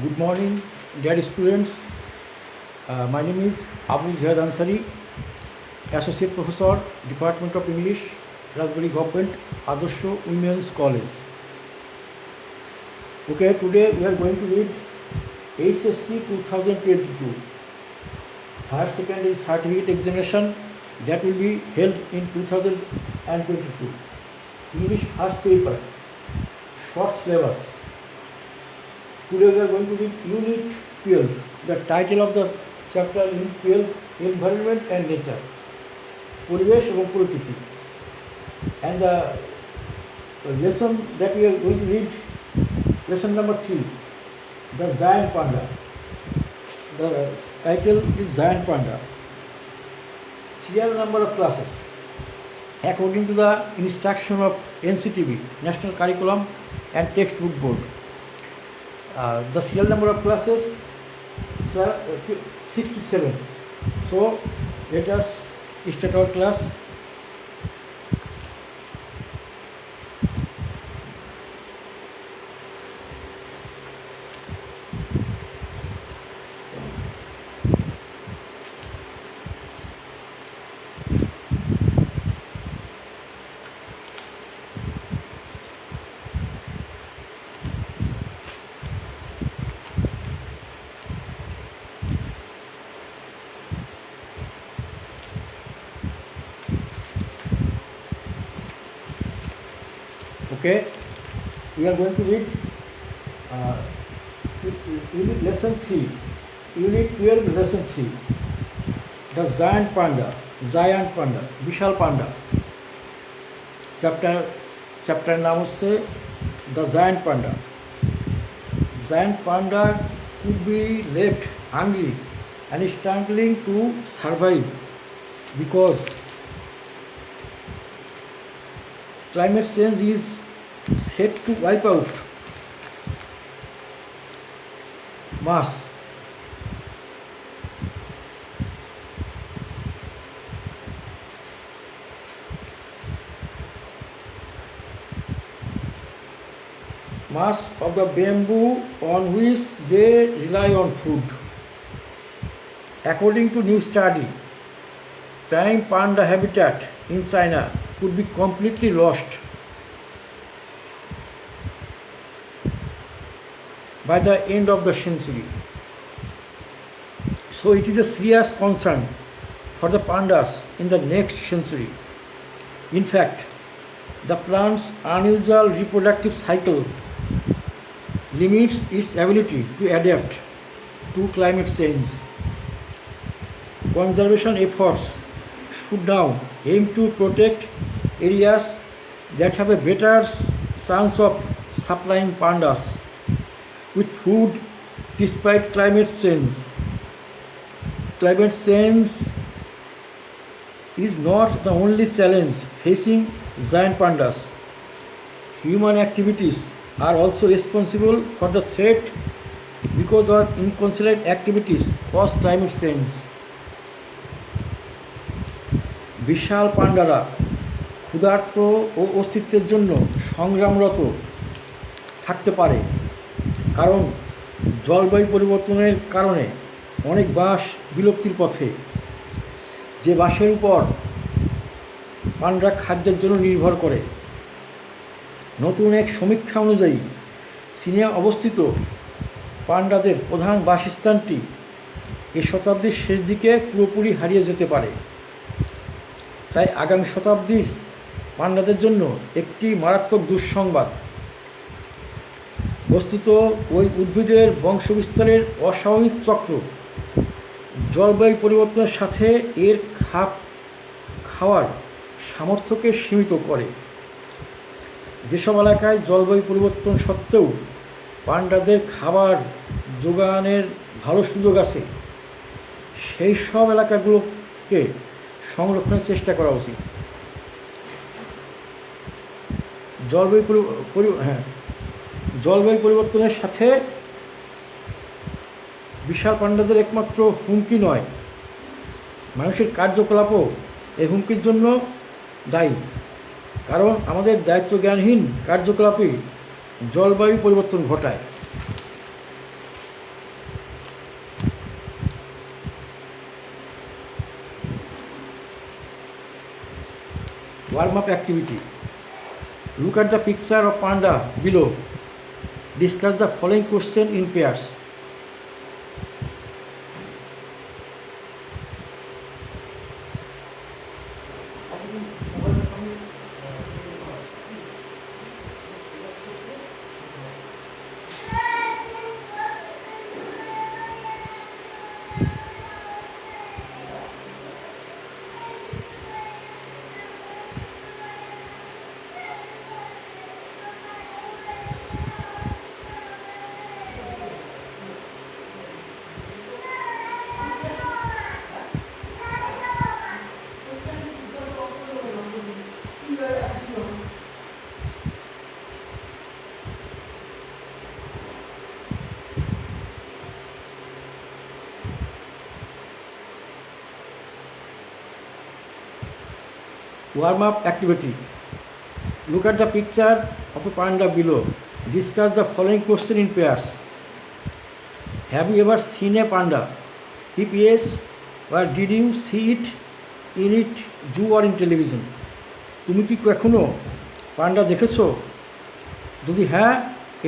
Good morning, dear students. My name is Abul Jihad Ansari, Associate Professor, Department of English, Raspberry Government, Adorsho Women's College. Okay, today we are going to read HSC 2022, Higher Secondary Certificate Examination that will be held in 2022. English first paper, short syllabus. Today we are going to read Unit 12. The title of the chapter Unit 12, Environment and Nature, Poribesh এবং প্রকৃতি. And the lesson that we are going to read, lesson number 3, the giant panda. The title is Giant Panda. Serial number of classes. According to the instruction of NCTB, National Curriculum and Textbook Board, the serial number of classes is 67. So let us start our class. Okay, we are going to read unit lesson 3, unit 12 lesson 3, the giant panda, Vishal Panda. Chapter নাম হচ্ছে the giant panda. Giant panda could be left hungry and struggling to survive because climate change is set to wipe out mass of the bamboo on which they rely on food. According to new study, prime panda habitat in China could be completely lost by the end of the century. So it is a serious concern for the pandas in the next century. In fact, the plant's unusual reproductive cycle limits its ability to adapt to climate change. Conservation efforts should now aim to protect areas that have a better chance of supplying pandas with food despite climate change. Climate change is not the only challenge facing giant pandas. Human activities are also responsible for the threat because our inconsiderate activities cause climate change. বিশাল পান্ডারা ক্ষুধার্ত ও অস্তিত্বের জন্য সংগ্রামরত থাকতে পারে, কারণ জলবায়ু পরিবর্তনের কারণে অনেক বাঁশ বিলুপ্তির পথে। যে বাঁশের উপর পান্ডা খাদ্যের জন্য নির্ভর করে। নতুন এক সমীক্ষা অনুযায়ী চীনে অবস্থিত পান্ডাদের প্রধান বাসস্থানটি এই শতাব্দীর শেষ দিকে পুরোপুরি হারিয়ে যেতে পারে। তাই আগামী শতাব্দীর পান্ডাদের জন্য একটি মারাত্মক দুঃসংবাদ। বস্তুত ওই উদ্ভিদের বংশবিস্তারের অস্বাভাবিক চক্র জলবায়ু পরিবর্তনের সাথে এর খাপ খাওয়ার সামর্থ্যকে সীমিত করে। যেসব এলাকায় জলবায়ু পরিবর্তন সত্ত্বেও পান্ডাদের খাবার যোগানের ভালো সুযোগ আছে, সেই সব এলাকাগুলোকে সংরক্ষণের চেষ্টা করা উচিত। জলবায়ু পরিবর্তনের সাথে বিশাল পান্ডাদের একমাত্র হুমকি নয়, মানুষের কার্যকলাপও এই হুমকির জন্য দায়ী। কারণ আমাদের দায়িত্বজ্ঞানহীন কার্যকলাপই জলবায়ু পরিবর্তন ঘটায়। Warm-up activity. Look at the picture of panda below. Discuss the following question in pairs. Warm-up activity. Look at the picture of a panda below. Discuss the following question in pairs. Have you ever seen a panda? If yes, where did you see it? In it, zoo or in television? তুমি কি কখনো পান্ডা দেখেছো? যদি হ্যাঁ,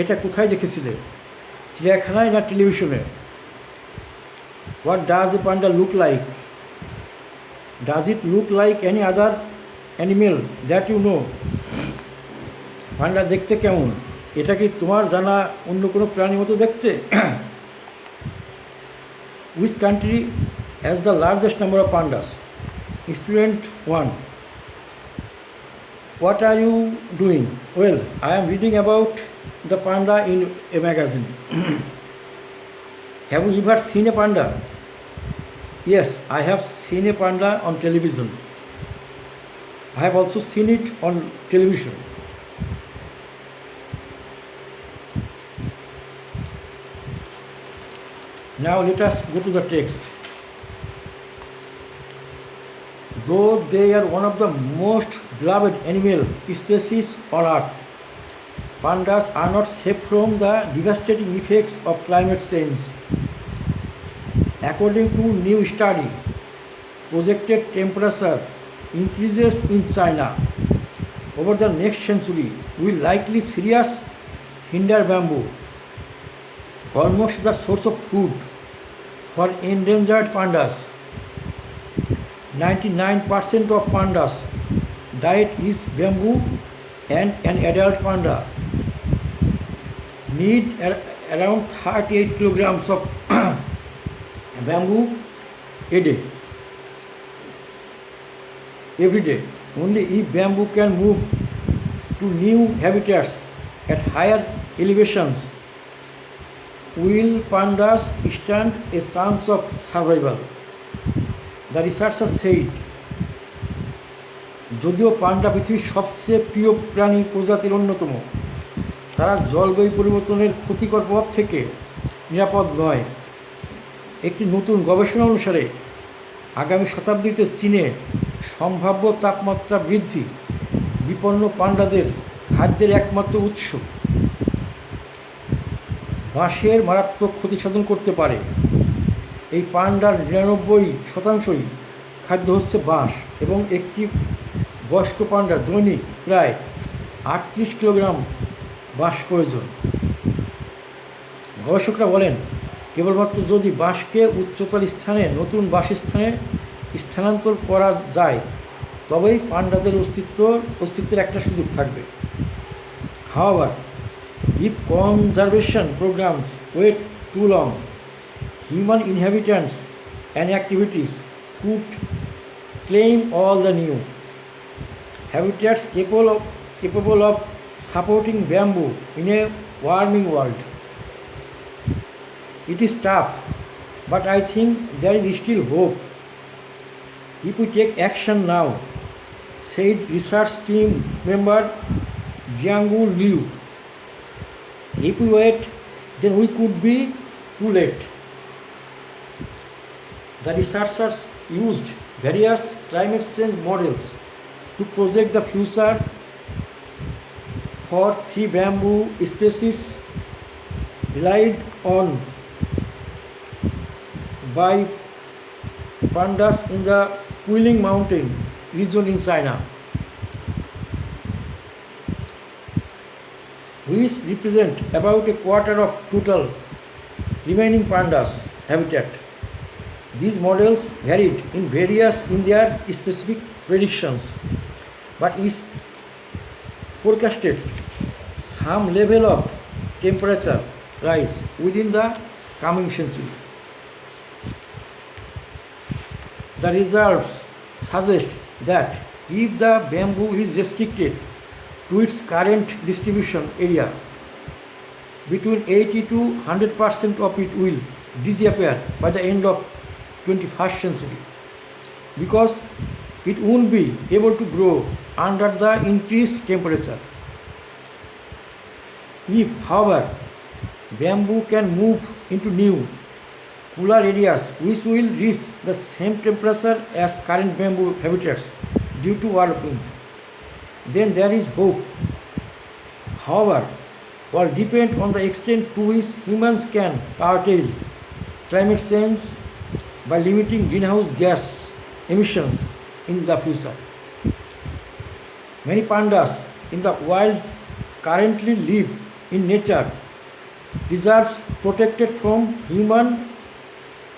এটা কোথায় দেখেছিলে? চিড়িয়াখানায় না টেলিভিশনে? What does a panda look like? Does it look like any other animal that you know? পান্ডা দেখতে কেমন? এটা কি তোমার জানা অন্য কোনো প্রাণীর মতো দেখতে? Which country has the largest number of pandas? Student 1. What are you doing? Well, I am reading about the panda in a magazine. Have you ever seen a panda? Yes, I have seen a panda on television. I have also seen it on television. Now let us go to the text. Though they are one of the most beloved animal species on earth, pandas are not safe from the devastating effects of climate change. According to new study, projected temperature increases in China over the next century will likely seriously hinder bamboo, almost the source of food for endangered pandas. 99% of pandas' diet is bamboo, and an adult panda need around 38 kilograms of bamboo a day. Every day. Only if bamboo can move to new habitats at higher elevations will pandas stand a chance of survival. The researcher said, যদিও পান্ডা পৃথিবীর সবচেয়ে প্রিয় প্রাণী প্রজাতির অন্যতম, তারা জলবায়ু পরিবর্তনের ক্ষতিকর প্রভাব থেকে নিরাপদ নয়। একটি নতুন গবেষণা অনুসারে আগামী শতাব্দীতে চীনে সম্ভাব্য তাপমাত্রা বৃদ্ধি বিপন্ন পান্ডাদের খাদ্যের একমাত্র উৎস। বাঁশের মারাত্মক ক্ষতিসাধন করতে পারে। এই পান্ডার 99% খাদ্য হচ্ছে বাঁশ এবং একটি বয়স্ক পান্ডার দৈনিক প্রায় 38 কিলোগ্রাম বাঁশ প্রয়োজন। গবেষকরা বলেন, কেবলমাত্র যদি বাঁশকে উচ্চতর স্থানে নতুন বাসস্থানে স্থানান্তর করা যায় তবেই পান্ডাদের অস্তিত্বের একটা সুযোগ থাকবে। However, if conservation programs wait too long, human inhabitants and activities could claim all the new habitats capable of supporting bamboo in a warming world. It is tough, but I think there is still hope if we take action now, said research team member Jianggu Liu. If we wait, then we could be too late. The researchers used various climate change models to project the future for 3 bamboo species relied on by pandas in the Guilin Mountain region in China. which represent about a quarter of total remaining pandas habitat. These models varied in their specific predictions, but is forecasted some level of temperature rise within the coming century. The results suggest that if the bamboo is restricted to its current distribution area, between 80 to 100% of it will disappear by the end of 21st century because it won't be able to grow under the increased temperature. If, however, bamboo can move into new, cooler areas which will reach the same temperature as current bamboo habitats due to warping, then there is hope. However, will depend on the extent to which humans can curtail climate change by limiting greenhouse gas emissions in the future. Many pandas in the wild currently live in nature reserves protected from human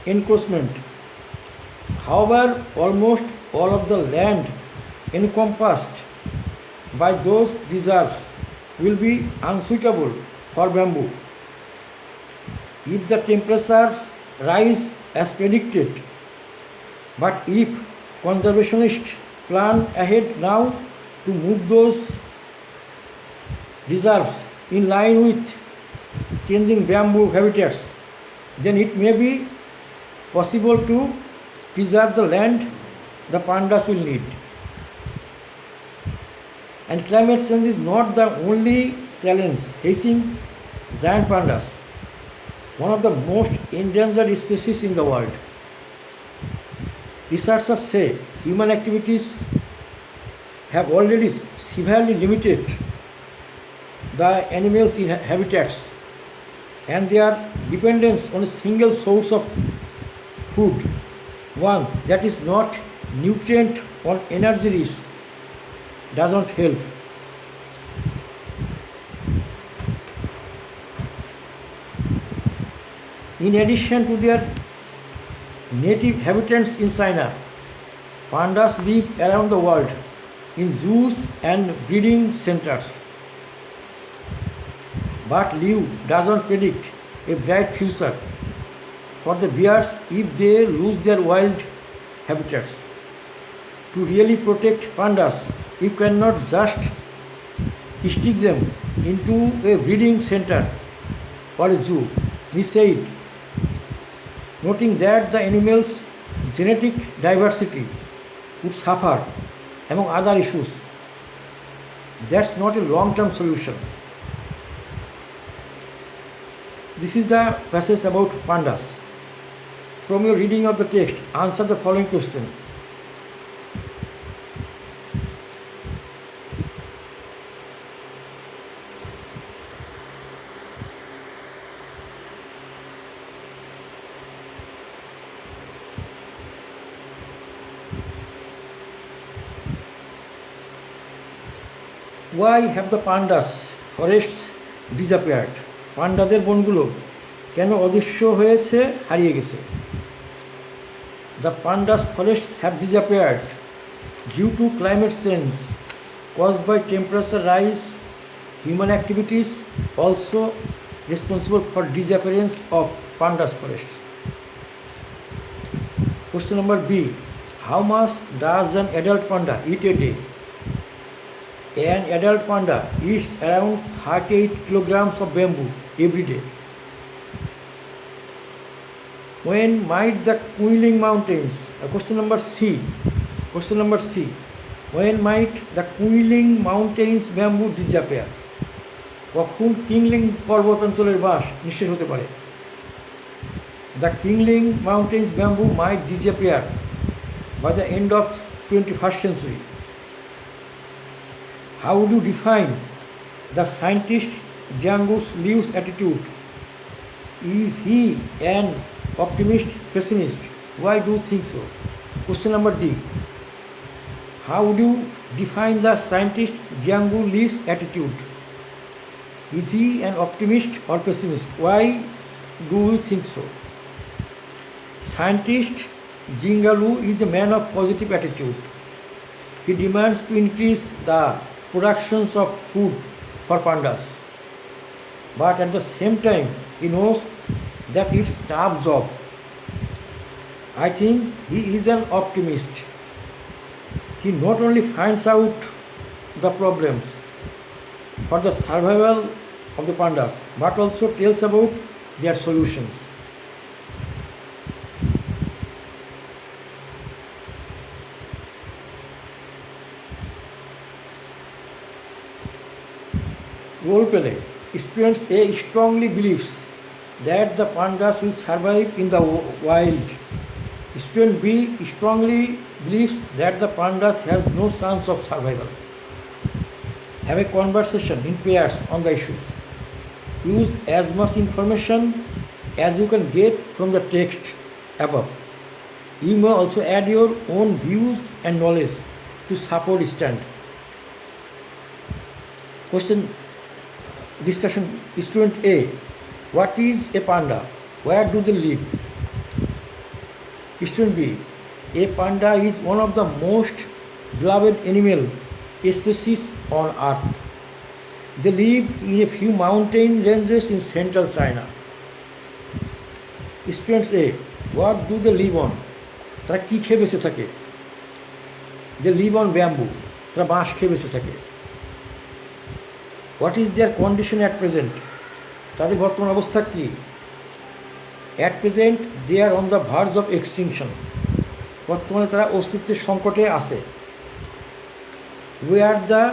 encroachment. However, almost all of the land encompassed by those reserves will be unsuitable for bamboo. If the temperatures rise as predicted, but if conservationists plan ahead now to move those reserves in line with changing bamboo habitats, then it may be possible to preserve the land the pandas will need. And climate change is not the only challenge facing giant pandas, one of the most endangered species in the world. Researchers say human activities have already severely limited the animals' habitats and their dependence on a single source of food, one that is not nutrient or energy rich, doesn't help. In addition to their native habitats in China, pandas live around the world in zoos and breeding centers. But Liu doesn't predict a bright future for the bears if they lose their wild habitats. To really protect pandas, you cannot just stick them into a breeding center or a zoo, he said, noting that the animal's genetic diversity would suffer, among other issues. That's not a long-term solution. This is the passage about pandas. From your reading of the text, answer the following question. Why have the pandas forests disappeared? পান্ডাদের বনগুলো কেন অদৃশ্য হয়েছে, হারিয়ে গেছে? The pandas forests have disappeared due to climate change caused by temperature rise. Human activities also responsible for disappearance of pandas forests. Question number B. How much does an adult panda eat a day? An adult panda eats around 38 kilograms of bamboo every day. When might the Quinling Mountains, question number C. When might the Quinling Mountains bamboo disappear? কখন কিংলিং পর্বতাঞ্চলের বাঁশ নিঃশেষ হতে পারে? The Qingling Mountains bamboo might disappear by the end of 21st century. How would you define the scientist Jiang Liu's attitude? Is he an optimist, pessimist? Why do you think so? Question number D. How would you define the scientist Jiang Liu's attitude? Is he an optimist or pessimist? Why do you think so? Scientist Jingalu is a man of positive attitude. He demands to increase the productions of food for pandas. But at the same time, he knows that it's tough job. I think he is an optimist. He not only finds out the problems for the survival of the pandas, but also tells about their solutions. Role play. Students A strongly believes that the pandas will survive in the wild. Student B strongly believes that the pandas has no chance of survival. Have a conversation in pairs on the issues. Use as much information as you can get from the text above. You may also add your own views and knowledge to support stand. Question discussion. Student A. What is a panda? Where do they live? Student B. A panda is one of the most beloved animal species on earth. They live in a few mountain ranges in central China. Students A. What do they live on? তারা কী খেয়ে বেঁচে থাকে? They live on bamboo. তারা বাঁশ খেয়ে বেঁচে থাকে. What is their condition at present? তাদের বর্তমান অবস্থা কী? At present they are on the verge of extinction. বর্তমানে তারা অস্তিত্বের সংকটে আছে. We are the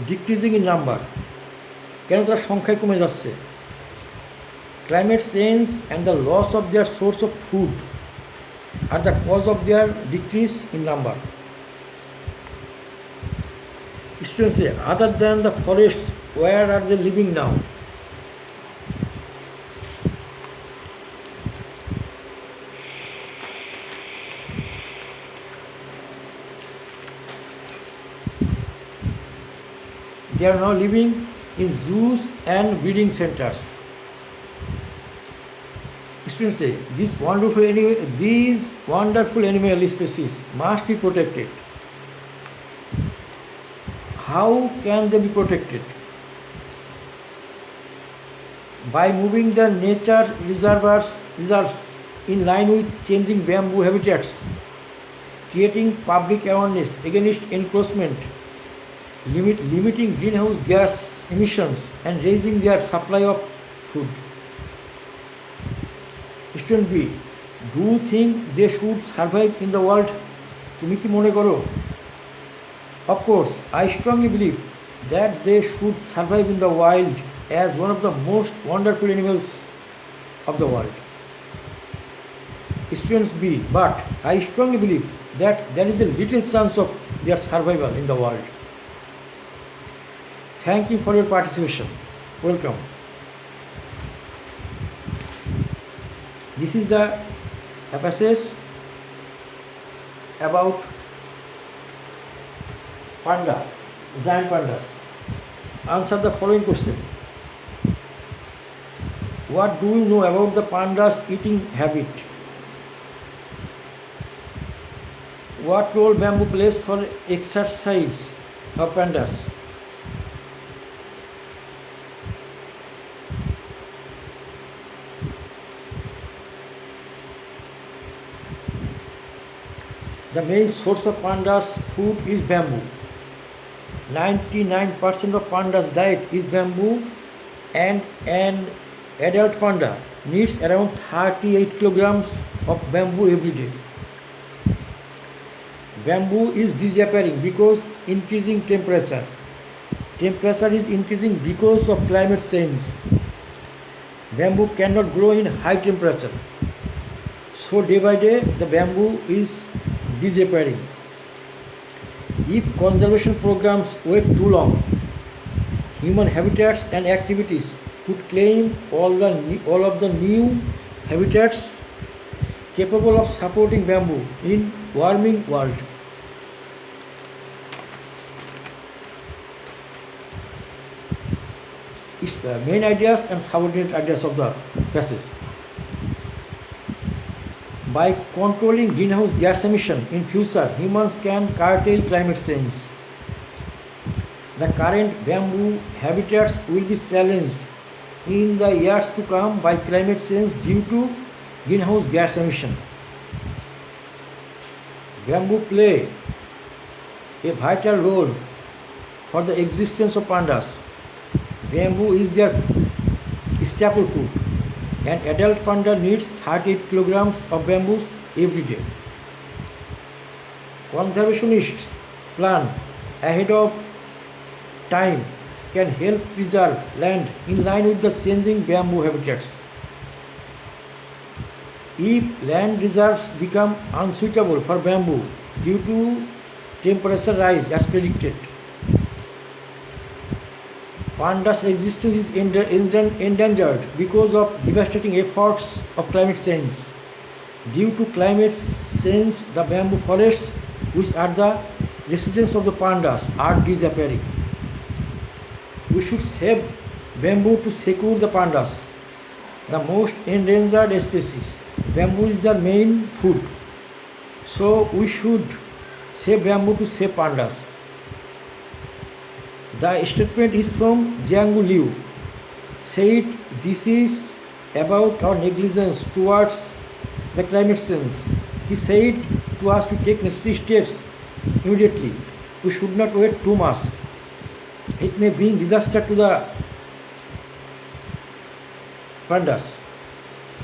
decreasing in number. কেন তারা সংখ্যায় কমে যাচ্ছে? Climate change and the loss of their source of food are the cause of their decrease in number. Students say, other than the forests, where are they living now? They are now living in zoos and breeding centers. Students say, these wonderful animal species must be protected. How can they be protected? By moving the nature reserves in line with changing bamboo habitats, creating public awareness against encroachment, limiting greenhouse gas emissions, and raising their supply of food. Student B, do you think they should survive in the world? তুমি কি মনে করো? Of course, I strongly believe that they should survive in the wild as one of the most wonderful animals of the world. Students B, but I strongly believe that there is a little chance of their survival in the world. Thank you for your participation. Welcome. This is the passage about panda, giant pandas. Answer the following question. What do you know about the pandas' eating habit? What role bamboo plays for exercise of pandas? The main source of pandas' food is bamboo. 99% of pandas' diet is bamboo, and an adult panda needs around 38 kilograms of bamboo every day. Bamboo is disappearing because increasing temperature. Temperature is increasing because of climate change. Bamboo cannot grow in high temperature. So day by day the bamboo is disappearing. If conservation programs wait too long, human habitats and activities could claim all of the new habitats capable of supporting bamboo in warming world. main ideas and subordinate ideas of the passage. By controlling greenhouse gas emission in future, humans can curtail climate change. The current bamboo habitats will be challenged in the years to come by climate change due to greenhouse gas emission. Bamboo play a vital role for the existence of pandas. Bamboo is their staple food. An adult panda needs 38 kilograms of bamboos every day. Conservationists plan ahead of time can help preserve land in line with the changing bamboo habitats. If land reserves become unsuitable for bamboo due to temperature rise as predicted, pandas' existence is endangered because of devastating efforts of climate change. Due to climate change, the bamboo forests, which are the residence of the pandas, are disappearing. We should save bamboo to secure the pandas, the most endangered species. Bamboo is their main food, so we should save bamboo to save pandas. The statement is from Jianggu Liu. Said this is about our negligence towards the climate change. He said to us to take necessary steps immediately. We should not wait too much. It may bring disaster to the pandas.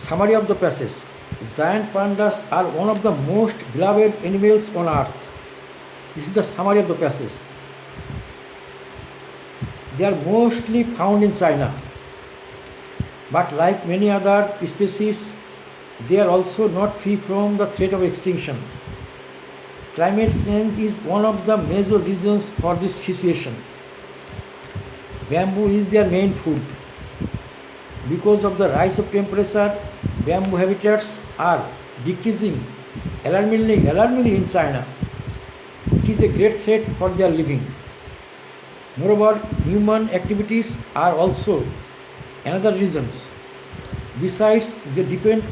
Summary of the passage. Giant pandas are one of the most beloved animals on earth. This is the summary of the passage. They are mostly found in China, but like many other species, they are also not free from the threat of extinction. Climate change is one of the major reasons for this situation. Bamboo is their main food. Because of the rise of temperature, bamboo habitats are decreasing alarmingly in China. It is a great threat for their living. Moreover, human activities are also another reasons. Besides, they depend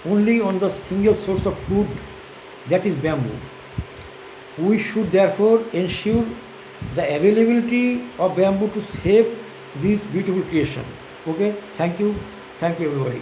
only on the single source of food, that is bamboo. We should therefore ensure the availability of bamboo to save this beautiful creation. Okay, thank you everybody.